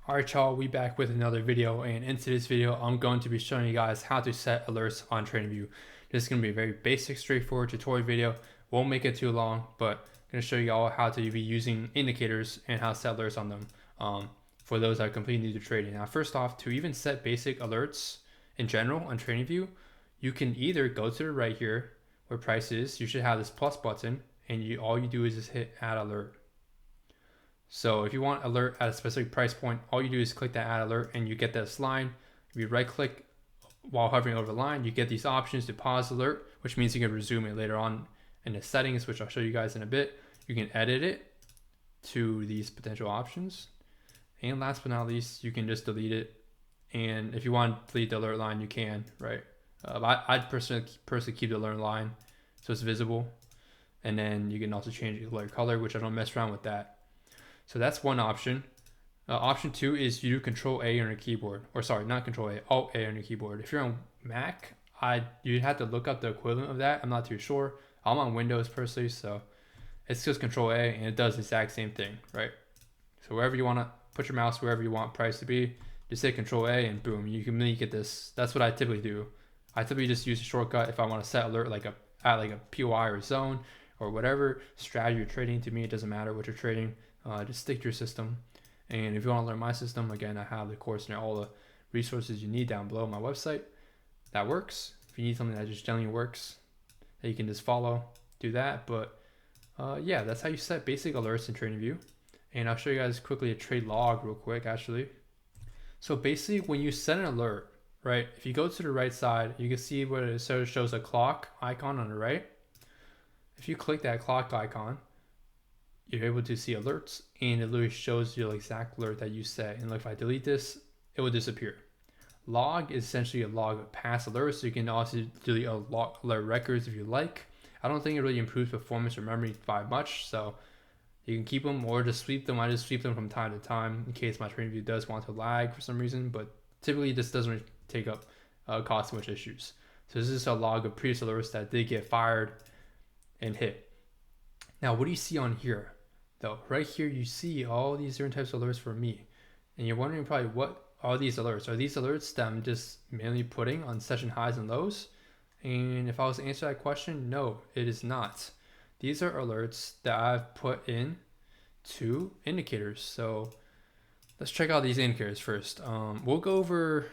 Alright y'all, we back with another video, and in today's video I'm going to be showing you guys how to set alerts on TradingView. This is going to be a very basic, straightforward tutorial video. Won't make it too long, but I'm going to show you all how to be using indicators and how to set alerts on them for those that are completely new to trading. Now first off, to even set basic alerts in general on TradingView, you can either go to the right here where price is. You should have this plus button, and all you do is just hit add alert. So if you want alert at a specific price point, all you do is click that add alert and you get this line. If you right click while hovering over the line, you get these options to pause alert, which means you can resume it later on in the settings, which I'll show you guys in a bit. You can edit it to these potential options. And last but not least, you can just delete it. And if you want to delete the alert line, you can, right? I'd personally keep the alert line so it's visible. And then you can also change the alert color, which I don't mess around with that. So that's one option. Option two is you do Control A on your keyboard, or sorry, not Control A, Alt A on your keyboard. If you're on Mac, you'd have to look up the equivalent of that. I'm not too sure. I'm on Windows personally, so it's just Control A, and it does the exact same thing, right? So wherever you want to put your mouse, wherever you want price to be, just hit Control A, and boom, you can really get this. That's what I typically do. I typically just use a shortcut if I want to set alert at a POI or zone or whatever strategy you're trading. To me, it doesn't matter what you're trading. Just stick to your system. And if you want to learn my system, again, I have the course and all the resources you need down below on my website. That works. If you need something that just generally works, that you can just follow, do that. But yeah, that's how you set basic alerts in TradingView. And I'll show you guys quickly a trade log real quick, actually. So basically, when you set an alert, right, if you go to the right side, you can see where it shows a clock icon on the right. If you click that clock icon, you're able to see alerts, and it literally shows you the exact alert that you set. And if I delete this, it will disappear. Log is essentially a log of past alerts. So you can also delete alert records if you like. I don't think it really improves performance or memory by much, so you can keep them or just sweep them. I just sweep them from time to time in case my TradingView does want to lag for some reason, but typically this doesn't really take up cause too much issues. So this is a log of previous alerts that did get fired and hit. Now, what do you see on here? Though right here you see all these different types of alerts for me, and you're wondering probably, what are these alerts? Are these alerts that I'm just mainly putting on session highs and lows? And if I was to answer that question, no, it is not. These are alerts that I've put in to indicators. So let's check out these indicators first. We'll go over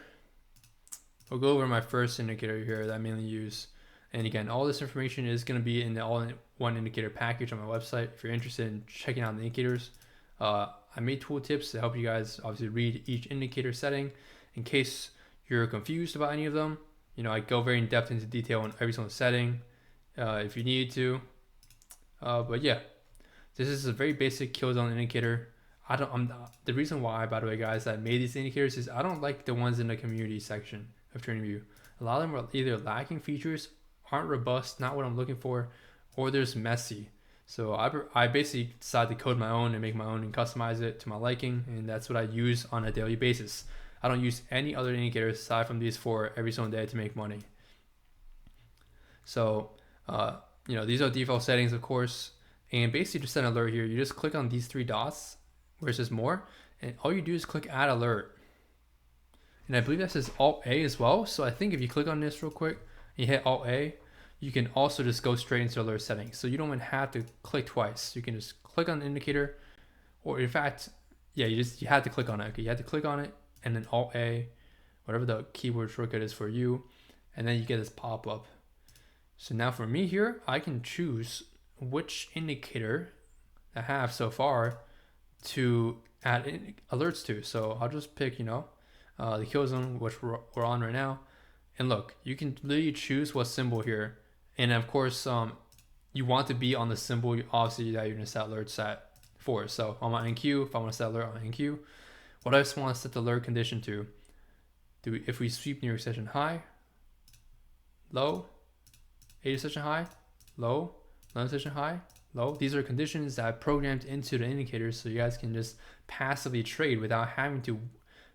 my first indicator here that I mainly use. And again, all this information is going to be in the all-in-one indicator package on my website. If you're interested in checking out the indicators, I made tooltips to help you guys obviously read each indicator setting in case you're confused about any of them. You know, I go very in depth into detail on every single setting if you need to. But yeah, this is a very basic kill zone indicator. The reason why, by the way, guys, I made these indicators is I don't like the ones in the community section of TradingView. A lot of them are either lacking features, aren't robust, not what I'm looking for, or there's messy. So I basically decided to code my own and make my own and customize it to my liking, and that's what I use on a daily basis. I don't use any other indicators aside from these four every single day to make money. So you know, these are default settings, of course, and basically to set an alert here, you just click on these three dots where it says more, and all you do is click add alert. And I believe that says Alt A as well. So I think if you click on this real quick, you hit Alt A, you can also just go straight into alert settings. So you don't even have to click twice. You can just click on the indicator, or in fact, yeah, you had to click on it. Okay, you had to click on it and then Alt A, whatever the keyboard shortcut is for you, and then you get this pop up. So now for me here, I can choose which indicator I have so far to add alerts to. So I'll just pick, you know, the kill zone, which we're on right now. And look, you can literally choose what symbol here. And of course, you want to be on the symbol, obviously, that you're going to set alerts at for. So on my NQ, if I want to set alert on NQ, what I just want to set the alert condition to, if we sweep New York session high, low, 80 session high, low, London session high, low. These are conditions that I programmed into the indicators so you guys can just passively trade without having to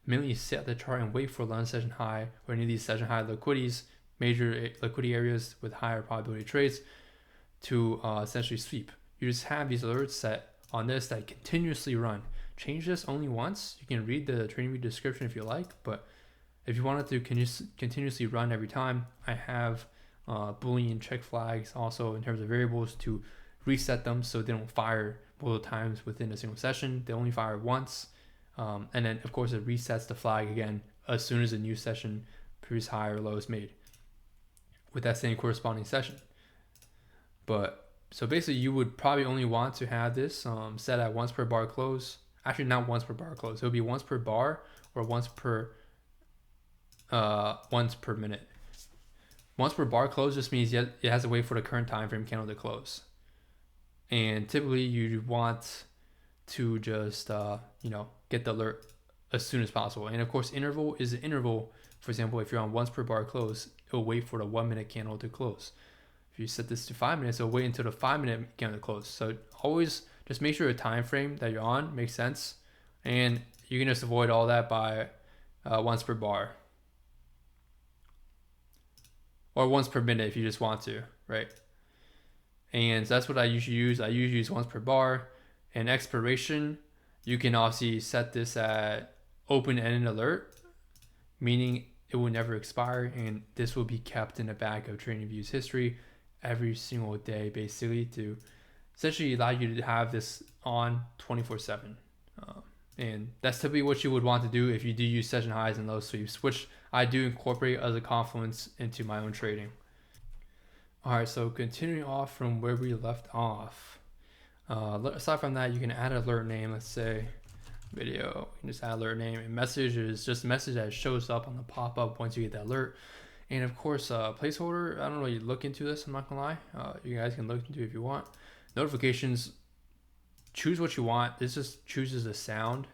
mainly sit the chart and wait for London session high or any of these session high liquidities, major liquidity areas with higher probability trades to essentially sweep. You just have these alerts set on this that continuously run. change this only once. You can read the TradingView description if you like, but if you wanted to continuously run every time, I have Boolean check flags also in terms of variables to reset them so they don't fire multiple times within a single session. They only fire once. And then, of course, it resets the flag again as soon as a new session, previous high or low, is made with that same corresponding session. But so basically, you would probably only want to have this set at once per bar close. Actually, not once per bar close. It would be once per bar or once per minute. Once per bar close just means it has to wait for the current time frame candle to close. And typically, you want to just get the alert as soon as possible. And of course, interval is an interval. For example, if you're on once per bar close, it'll wait for the 1 minute candle to close. If you set this to 5 minutes, it'll wait until the 5 minute candle to close. So always just make sure the time frame that you're on makes sense, and you can just avoid all that by once per bar or once per minute if you just want to, right? And that's what I usually use. I usually use once per bar. And expiration, you can obviously set this at open-ended alert, meaning it will never expire, and this will be kept in the back of TradingView's history every single day, basically, to essentially allow you to have this on 24/7. And that's typically what you would want to do if you do use session highs and low sweeps, which I do incorporate as a confluence into my own trading. All right, so continuing off from where we left off. Aside from that, you can add an alert name. Let's say video. You can just add alert name. And message is just a message that shows up on the pop-up once you get that alert. And of course, placeholder. I don't really look into this. I'm not gonna lie. You guys can look into it if you want. Notifications. Choose what you want. This just chooses the sound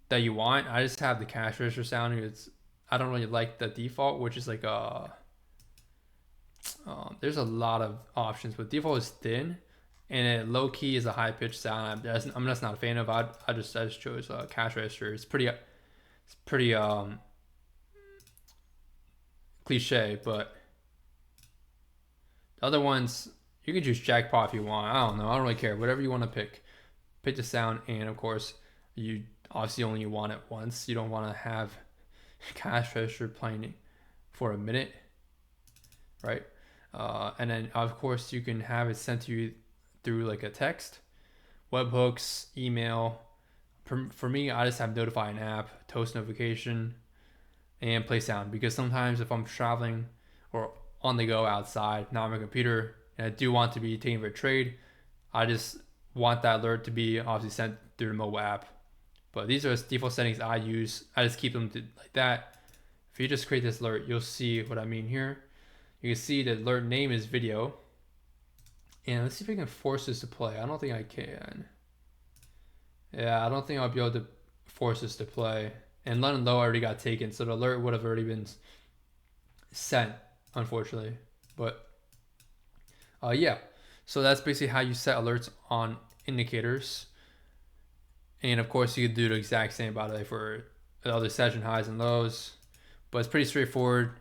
that you want. I just have the cash register sound. I don't really like the default, which is like there's a lot of options, but default is thin, and it low key is a high pitched sound. I'm just not a fan of. I just chose cash register. It's pretty cliche, but the other ones you can choose jackpot if you want. I don't know. I don't really care. Whatever you want to pick. Pick the sound, and of course, you obviously only want it once. You don't want to have cash register playing for a minute, right? And then of course you can have it sent to you through like a text, webhooks, email. For me, I just have notify an app, toast notification, and play sound, because sometimes if I'm traveling or on the go outside, not on my computer, and I do want to be taking for a trade, I just want that alert to be obviously sent through the mobile app. But these are default settings I use. I just keep them like that. If you just create this alert, you'll see what I mean here. You can see the alert name is video. And let's see if I can force this to play. I don't think I can. Yeah, I don't think I'll be able to force this to play. And London Low already got taken, so the alert would have already been sent, unfortunately. But yeah, so that's basically how you set alerts on indicators. And of course, you could do the exact same, by the way, for the other session highs and lows. But it's pretty straightforward.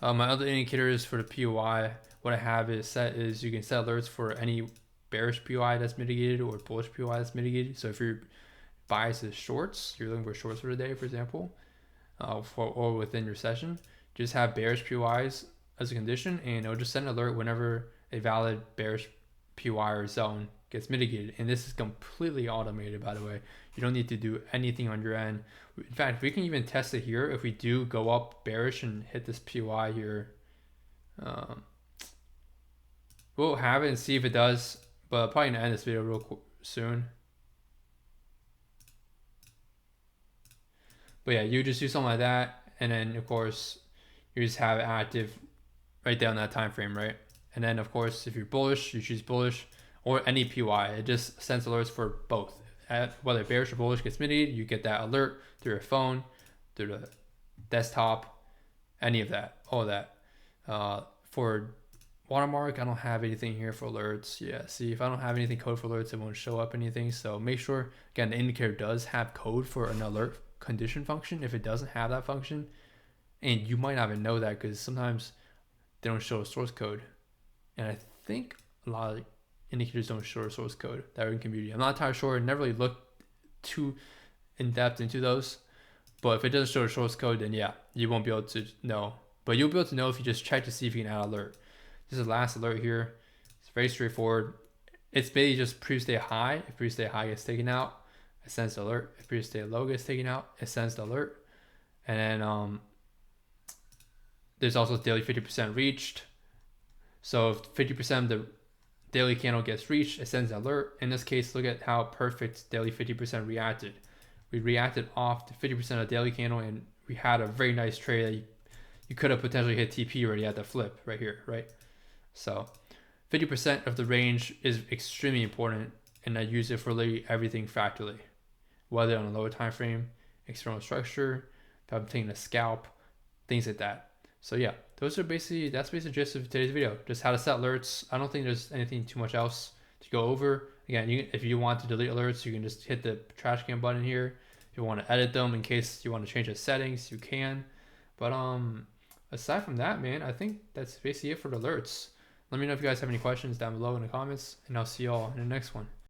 My other indicators for the POI, what I have is you can set alerts for any bearish POI that's mitigated or bullish POI that's mitigated. So if your bias is shorts, you're looking for shorts for the day, for example, or within your session, just have bearish POIs as a condition, and it'll just send an alert whenever a valid bearish POI or zone gets mitigated. And this is completely automated, by the way. You don't need to do anything on your end. In fact, we can even test it here. If we do go up bearish and hit this POI here, we'll have it and see if it does, but I'm probably gonna end this video real soon. But yeah, you just do something like that, and then of course you just have it active right there on that time frame, right? And then of course, if you're bullish, you choose bullish or any POI. It just sends alerts for both. Whether bearish or bullish gets mitigated, you get that alert through your phone, through the desktop, any of that, all of that. For watermark, I don't have anything here for alerts. Yeah, see, if I don't have anything code for alerts, it won't show up anything. So make sure, again, the indicator does have code for an alert condition function. If it doesn't have that function, and you might not even know that because sometimes they don't show a source code. And I think a lot of indicators don't show a source code that are in community. I'm not entirely sure. I never really looked too in depth into those. But if it doesn't show the source code, then yeah, you won't be able to know. But you'll be able to know if you just check to see if you can add alert. This is the last alert here. It's very straightforward. It's basically just previous day high. If previous day high gets taken out, it sends the alert. If previous day low gets taken out, it sends the alert. And then there's also daily 50% reached. So if 50% of the daily candle gets reached, it sends an alert. In this case, look at how perfect daily 50% reacted. We reacted off to 50% of daily candle, and we had a very nice trade that you could have potentially hit TP already at the flip right here, right? So 50% of the range is extremely important, and I use it for literally everything factorly, whether on a lower time frame, external structure, if I'm taking a scalp, things like that. So yeah, that's basically the gist of today's video. Just how to set alerts. I don't think there's anything too much else to go over. Again, if you want to delete alerts, you can just hit the trash can button here. If you want to edit them in case you want to change the settings, you can. But aside from that, man, I think that's basically it for the alerts. Let me know if you guys have any questions down below in the comments, and I'll see y'all in the next one.